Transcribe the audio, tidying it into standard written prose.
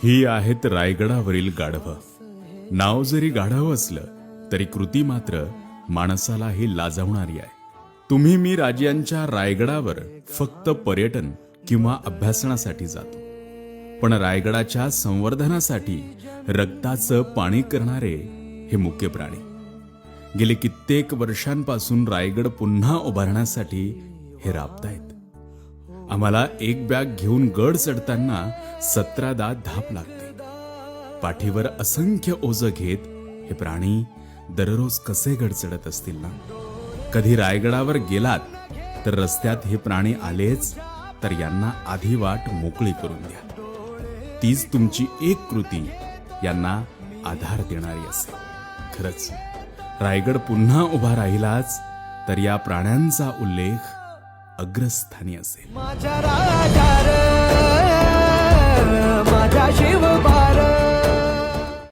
ही आहेत रायगडावरील गाढवं. नाव जरी गाढव असलं तरी कृती मात्र माणसालाही लाजवणारी आहे. तुम्ही मी राजांच्या रायगडावर फक्त पर्यटन किंवा अभ्यासनासाठी जातो, पण रायगडाच्या संवर्धनासाठी रक्ताचं पाणी करणारे हे मुके प्राणी गेले कित्येक वर्षांपासून रायगड पुन्हा उभारण्यासाठी हे राबतायत. आम्हाला एक बॅग घेऊन गड चढताना 17दा धाप लागते. पाठीवर असंख्य ओझं घेत हे प्राणी दररोज कसे गड चढत असतील ना. कधी रायगडावर गेलात तर रस्त्यात हे प्राणी आलेच तर यांना आधी वाट मोकळी करून द्या. तीच तुमची एक कृती यांना आधार देणारी असेल. खरंच रायगड पुन्हा उभा राहिलाच तर या प्राण्यांचा उल्लेख अग्रस्थानी असेल. माझ्या राजा